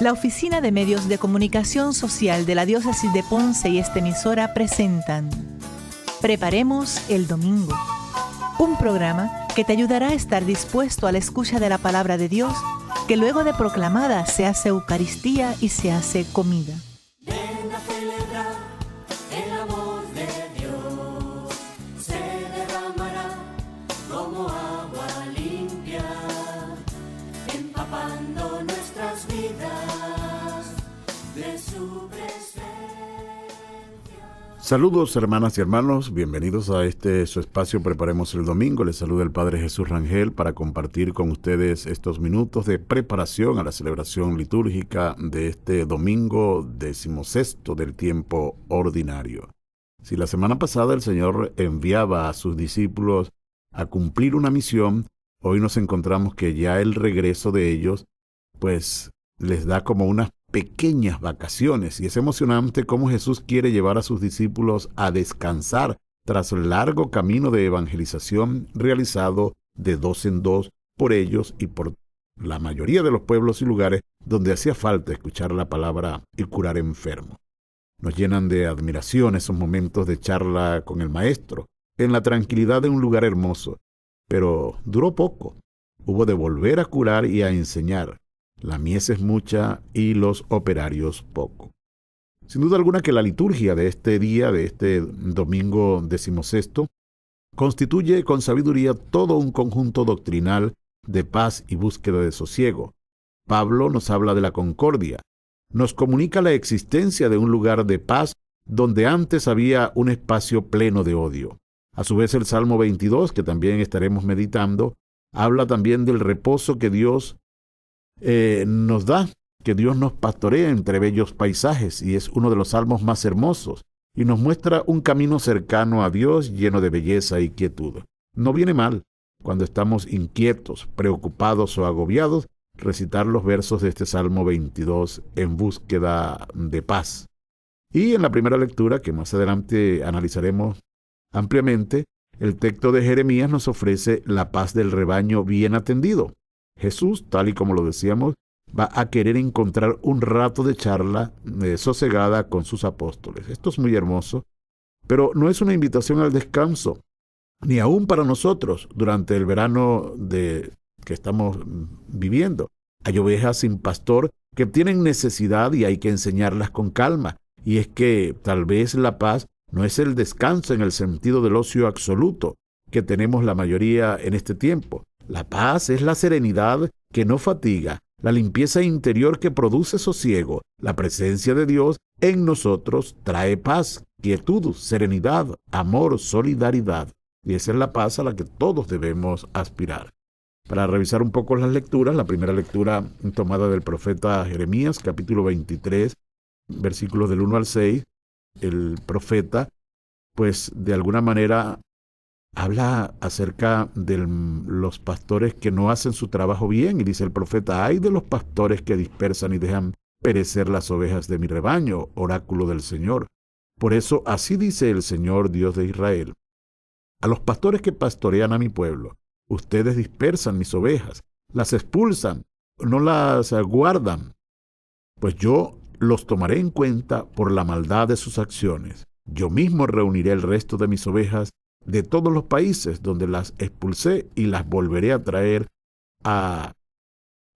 La Oficina de Medios de Comunicación Social de la Diócesis de Ponce y esta emisora presentan Preparemos el Domingo, un programa que te ayudará a estar dispuesto a la escucha de la palabra de Dios, que luego de proclamada se hace Eucaristía y se hace comida. Ven a celebrar el amor de Dios, se derramará como agua limpia, empapando nuestras vidas de su presencia. Saludos hermanas y hermanos, bienvenidos a su espacio Preparemos el Domingo. Les saluda el Padre Jesús Rangel para compartir con ustedes estos minutos de preparación a la celebración litúrgica de este domingo 16 del tiempo ordinario. Si la semana pasada el Señor enviaba a sus discípulos a cumplir una misión, hoy nos encontramos que ya el regreso de ellos pues les da como unas pequeñas vacaciones, y es emocionante cómo Jesús quiere llevar a sus discípulos a descansar tras el largo camino de evangelización realizado de dos en dos por ellos y por la mayoría de los pueblos y lugares donde hacía falta escuchar la palabra y curar enfermos. Nos llenan de admiración esos momentos de charla con el Maestro, en la tranquilidad de un lugar hermoso, pero duró poco. Hubo de volver a curar y a enseñar. La mies es mucha y los operarios poco. Sin duda alguna que la liturgia de este día, de este domingo 16, constituye con sabiduría todo un conjunto doctrinal de paz y búsqueda de sosiego. Pablo nos habla de la concordia, nos comunica la existencia de un lugar de paz donde antes había un espacio pleno de odio. A su vez el Salmo 22, que también estaremos meditando, habla también del reposo que Dios nos da, que Dios nos pastorea entre bellos paisajes, y es uno de los salmos más hermosos, y nos muestra un camino cercano a Dios lleno de belleza y quietud. No viene mal, cuando estamos inquietos, preocupados o agobiados, recitar los versos de este Salmo 22 en búsqueda de paz. Y en la primera lectura, que más adelante analizaremos ampliamente, el texto de Jeremías nos ofrece la paz del rebaño bien atendido. Jesús, tal y como lo decíamos, va a querer encontrar un rato de charla sosegada con sus apóstoles. Esto es muy hermoso, pero no es una invitación al descanso, ni aún para nosotros durante el verano que estamos viviendo. Hay ovejas sin pastor que tienen necesidad y hay que enseñarlas con calma. Y es que tal vez la paz no es el descanso en el sentido del ocio absoluto que tenemos la mayoría en este tiempo. La paz es la serenidad que no fatiga, la limpieza interior que produce sosiego. La presencia de Dios en nosotros trae paz, quietud, serenidad, amor, solidaridad. Y esa es la paz a la que todos debemos aspirar. Para revisar un poco las lecturas, la primera lectura tomada del profeta Jeremías, capítulo 23, versículos del 1 al 6, el profeta, pues de alguna manera habla acerca de los pastores que no hacen su trabajo bien, y dice el profeta: ay de los pastores que dispersan y dejan perecer las ovejas de mi rebaño, oráculo del Señor. Por eso así dice el Señor Dios de Israel: a los pastores que pastorean a mi pueblo, ustedes dispersan mis ovejas, las expulsan, no las guardan, pues yo los tomaré en cuenta por la maldad de sus acciones. Yo mismo reuniré el resto de mis ovejas de todos los países donde las expulsé y las volveré a traer a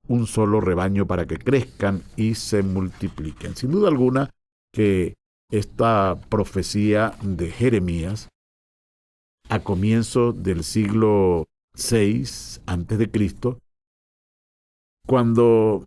un solo rebaño para que crezcan y se multipliquen. Sin duda alguna que esta profecía de Jeremías, a comienzo del siglo VI a.C., cuando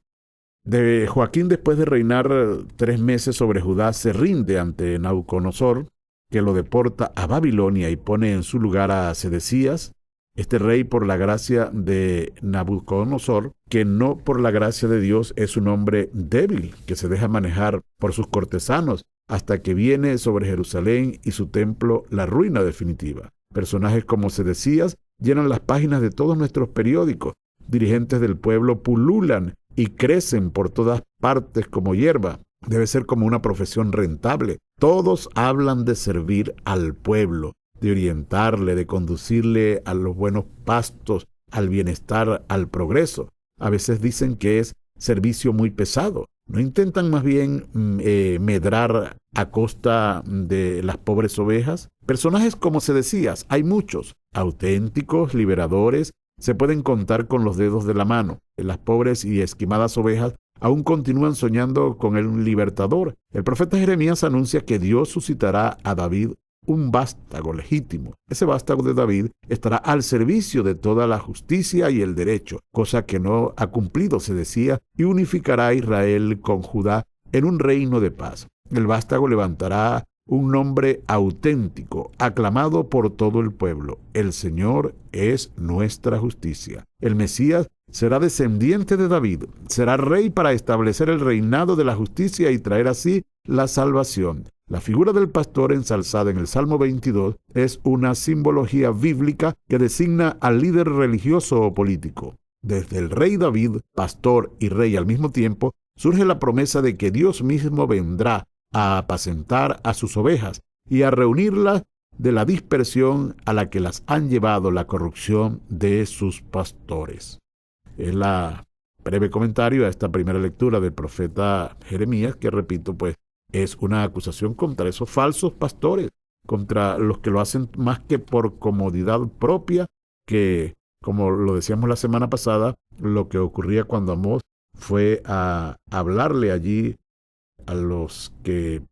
Joaquín, después de reinar 3 meses sobre Judá, se rinde ante Nabucodonosor, que lo deporta a Babilonia y pone en su lugar a Sedecías, este rey, por la gracia de Nabucodonosor, que no por la gracia de Dios, es un hombre débil, que se deja manejar por sus cortesanos, hasta que viene sobre Jerusalén y su templo la ruina definitiva. Personajes como Sedecías llenan las páginas de todos nuestros periódicos. Dirigentes del pueblo pululan y crecen por todas partes como hierba. Debe ser como una profesión rentable. Todos hablan de servir al pueblo, de orientarle, de conducirle a los buenos pastos, al bienestar, al progreso. A veces dicen que es servicio muy pesado. ¿No intentan más bien medrar a costa de las pobres ovejas? Personajes, como se decías, hay muchos, auténticos, liberadores, se pueden contar con los dedos de la mano. Las pobres y esquimadas ovejas aún continúan soñando con el libertador. El profeta Jeremías anuncia que Dios suscitará a David un vástago legítimo. Ese vástago de David estará al servicio de toda la justicia y el derecho, cosa que no ha cumplido, se decía, y unificará a Israel con Judá en un reino de paz. El vástago levantará un nombre auténtico, aclamado por todo el pueblo. El Señor es nuestra justicia. El Mesías será descendiente de David, será rey para establecer el reinado de la justicia y traer así la salvación. La figura del pastor ensalzada en el Salmo 22 es una simbología bíblica que designa al líder religioso o político. Desde el rey David, pastor y rey al mismo tiempo, surge la promesa de que Dios mismo vendrá a apacentar a sus ovejas y a reunirlas de la dispersión a la que las han llevado la corrupción de sus pastores. Es la breve comentario a esta primera lectura del profeta Jeremías, que repito, pues es una acusación contra esos falsos pastores, contra los que lo hacen más que por comodidad propia, que, como lo decíamos la semana pasada, lo que ocurría cuando Amós fue a hablarle allí a los que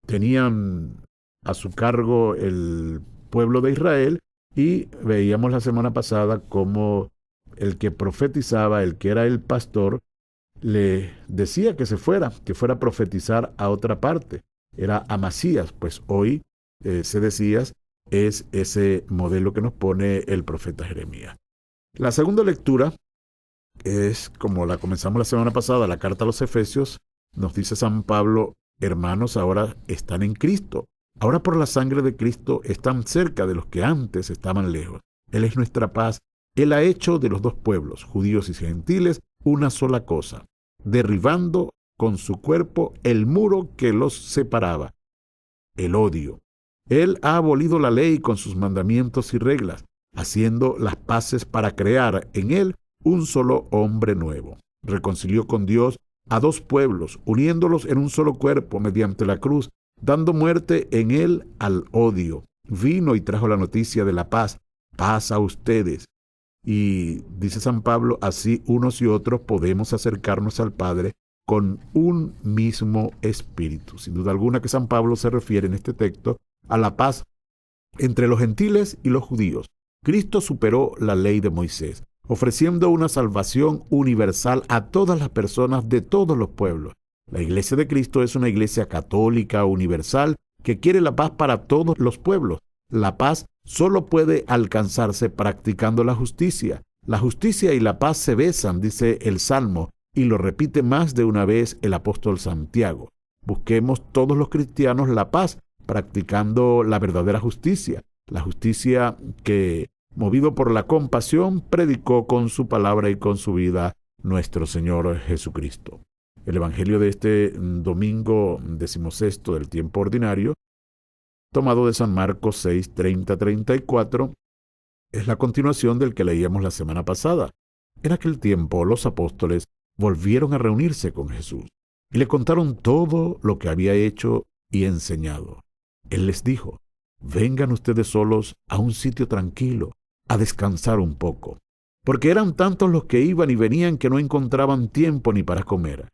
tenían a su cargo el pueblo de Israel, y veíamos la semana pasada cómo el que profetizaba, el que era el pastor, le decía que fuera a profetizar a otra parte. Era Amasías, pues hoy Sedecías es ese modelo que nos pone el profeta Jeremías. La segunda lectura es, como la comenzamos la semana pasada, la carta a los Efesios. Nos dice San Pablo: hermanos, ahora están en Cristo. Ahora por la sangre de Cristo están cerca de los que antes estaban lejos. Él es nuestra paz. Él ha hecho de los dos pueblos, judíos y gentiles, una sola cosa, derribando con su cuerpo el muro que los separaba, el odio. Él ha abolido la ley con sus mandamientos y reglas, haciendo las paces para crear en él un solo hombre nuevo. Reconcilió con Dios a dos pueblos, uniéndolos en un solo cuerpo mediante la cruz, dando muerte en él al odio. Vino y trajo la noticia de la paz. Paz a ustedes. Y dice San Pablo, así unos y otros podemos acercarnos al Padre con un mismo espíritu. Sin duda alguna que San Pablo se refiere en este texto a la paz entre los gentiles y los judíos. Cristo superó la ley de Moisés, ofreciendo una salvación universal a todas las personas de todos los pueblos. La Iglesia de Cristo es una iglesia católica universal que quiere la paz para todos los pueblos. La paz solo puede alcanzarse practicando la justicia. La justicia y la paz se besan, dice el Salmo, y lo repite más de una vez el apóstol Santiago. Busquemos todos los cristianos la paz, practicando la verdadera justicia, la justicia que, movido por la compasión, predicó con su palabra y con su vida nuestro Señor Jesucristo. El Evangelio de este domingo 16 del tiempo ordinario, tomado de San Marcos 6, 30-34, es la continuación del que leíamos la semana pasada. En aquel tiempo los apóstoles volvieron a reunirse con Jesús y le contaron todo lo que había hecho y enseñado. Él les dijo: vengan ustedes solos a un sitio tranquilo, a descansar un poco, porque eran tantos los que iban y venían que no encontraban tiempo ni para comer.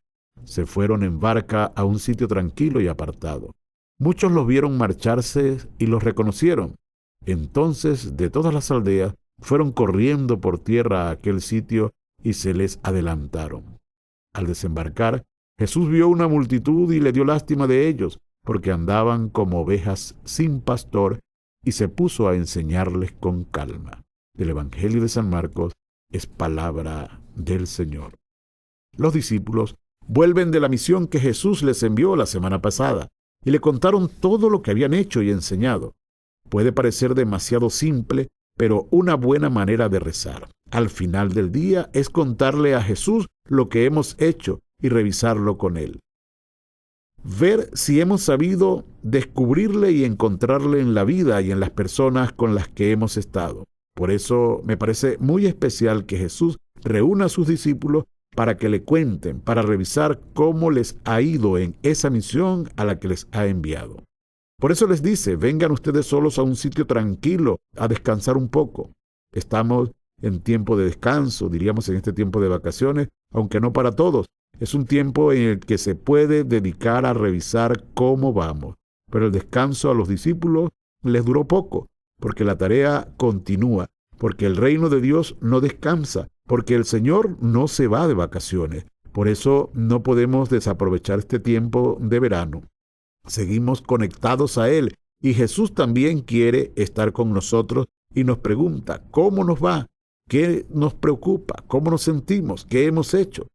Se fueron en barca a un sitio tranquilo y apartado. Muchos los vieron marcharse y los reconocieron. Entonces, de todas las aldeas, fueron corriendo por tierra a aquel sitio y se les adelantaron. Al desembarcar, Jesús vio una multitud y le dio lástima de ellos, porque andaban como ovejas sin pastor, y se puso a enseñarles con calma. El Evangelio de San Marcos es palabra del Señor. Los discípulos vuelven de la misión que Jesús les envió la semana pasada y le contaron todo lo que habían hecho y enseñado. Puede parecer demasiado simple, pero una buena manera de rezar al final del día es contarle a Jesús lo que hemos hecho y revisarlo con Él. Ver si hemos sabido descubrirle y encontrarle en la vida y en las personas con las que hemos estado. Por eso me parece muy especial que Jesús reúna a sus discípulos para que le cuenten, para revisar cómo les ha ido en esa misión a la que les ha enviado. Por eso les dice, vengan ustedes solos a un sitio tranquilo, a descansar un poco. Estamos en tiempo de descanso, diríamos en este tiempo de vacaciones, aunque no para todos. Es un tiempo en el que se puede dedicar a revisar cómo vamos. Pero el descanso a los discípulos les duró poco, porque la tarea continúa, porque el reino de Dios no descansa, porque el Señor no se va de vacaciones. Por eso no podemos desaprovechar este tiempo de verano. Seguimos conectados a Él y Jesús también quiere estar con nosotros y nos pregunta, ¿cómo nos va? ¿Qué nos preocupa? ¿Cómo nos sentimos? ¿Qué hemos hecho?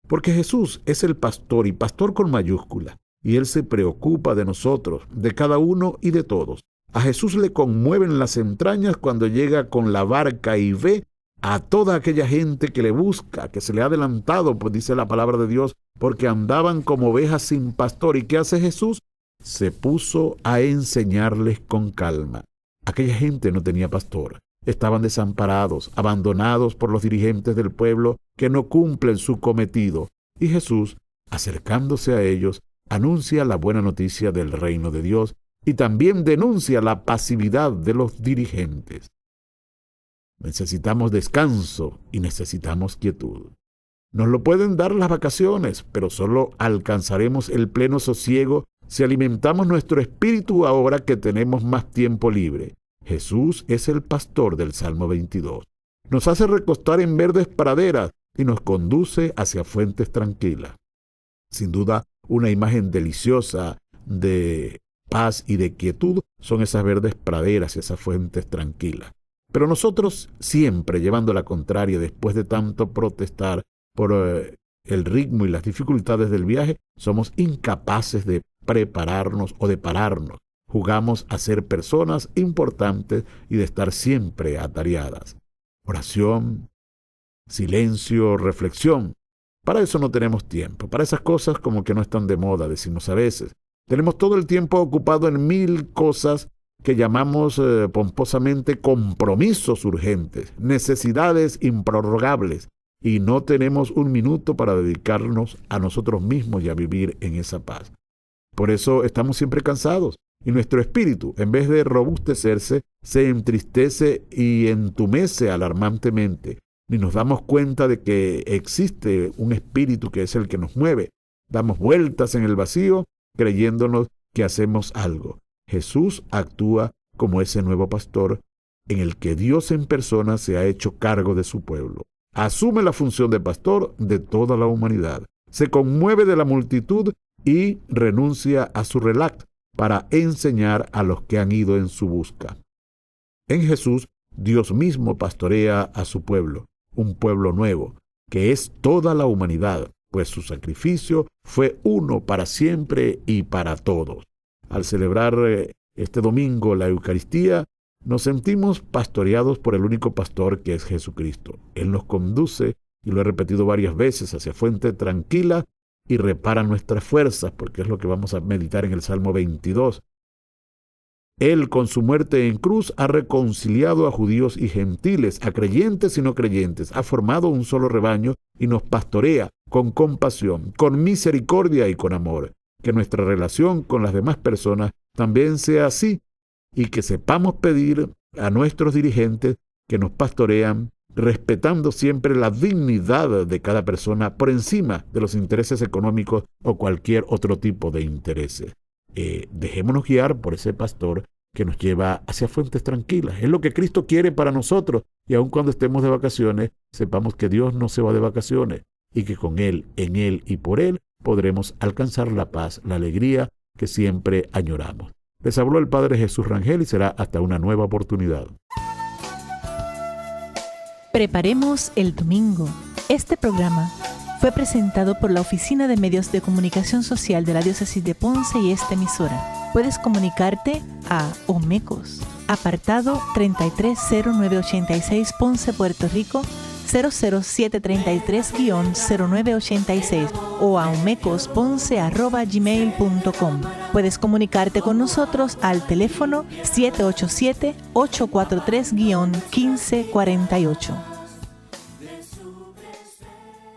Porque Jesús es el pastor y pastor con mayúscula, y Él se preocupa de nosotros, de cada uno y de todos. A Jesús le conmueven las entrañas cuando llega con la barca y ve a toda aquella gente que le busca, que se le ha adelantado, pues dice la palabra de Dios, porque andaban como ovejas sin pastor. ¿Y qué hace Jesús? Se puso a enseñarles con calma. Aquella gente no tenía pastor. Estaban desamparados, abandonados por los dirigentes del pueblo que no cumplen su cometido. Y Jesús, acercándose a ellos, anuncia la buena noticia del reino de Dios y también denuncia la pasividad de los dirigentes. Necesitamos descanso y necesitamos quietud. Nos lo pueden dar las vacaciones, pero solo alcanzaremos el pleno sosiego si alimentamos nuestro espíritu ahora que tenemos más tiempo libre. Jesús es el pastor del Salmo 22. Nos hace recostar en verdes praderas y nos conduce hacia fuentes tranquilas. Sin duda, una imagen deliciosa de paz y de quietud son esas verdes praderas y esas fuentes tranquilas. Pero nosotros, siempre llevando la contraria, después de tanto protestar por el ritmo y las dificultades del viaje, somos incapaces de prepararnos o de pararnos. Jugamos a ser personas importantes y de estar siempre atareadas. Oración, silencio, reflexión. Para eso no tenemos tiempo. Para esas cosas como que no están de moda, decimos a veces. Tenemos todo el tiempo ocupado en 1000 cosas que llamamos pomposamente compromisos urgentes, necesidades improrrogables, y no tenemos un minuto para dedicarnos a nosotros mismos y a vivir en esa paz. Por eso estamos siempre cansados, y nuestro espíritu, en vez de robustecerse, se entristece y entumece alarmantemente. Ni nos damos cuenta de que existe un espíritu que es el que nos mueve. Damos vueltas en el vacío, creyéndonos que hacemos algo. Jesús actúa como ese nuevo pastor en el que Dios en persona se ha hecho cargo de su pueblo. Asume la función de pastor de toda la humanidad. Se conmueve de la multitud y renuncia a su relato para enseñar a los que han ido en su busca. En Jesús, Dios mismo pastorea a su pueblo, un pueblo nuevo, que es toda la humanidad, pues su sacrificio fue uno para siempre y para todos. Al celebrar este domingo la Eucaristía, nos sentimos pastoreados por el único pastor que es Jesucristo. Él nos conduce, y lo he repetido varias veces, hacia fuente tranquila y repara nuestras fuerzas, porque es lo que vamos a meditar en el Salmo 22. Él, con su muerte en cruz, ha reconciliado a judíos y gentiles, a creyentes y no creyentes, ha formado un solo rebaño y nos pastorea con compasión, con misericordia y con amor. Que nuestra relación con las demás personas también sea así, y que sepamos pedir a nuestros dirigentes que nos pastorean, respetando siempre la dignidad de cada persona por encima de los intereses económicos o cualquier otro tipo de intereses. Dejémonos guiar por ese pastor que nos lleva hacia fuentes tranquilas. Es lo que Cristo quiere para nosotros, y aun cuando estemos de vacaciones, sepamos que Dios no se va de vacaciones y que con Él, en Él y por Él podremos alcanzar la paz, la alegría que siempre añoramos. Les habló el Padre Jesús Rangel y será hasta una nueva oportunidad. Preparemos el domingo. Este programa fue presentado por la Oficina de Medios de Comunicación Social de la Diócesis de Ponce y esta emisora. Puedes comunicarte a Omecos, apartado 330986 Ponce, Puerto Rico, 00733-0986 o a omecosponce@gmail.com. Puedes comunicarte con nosotros al teléfono 787-843-1548.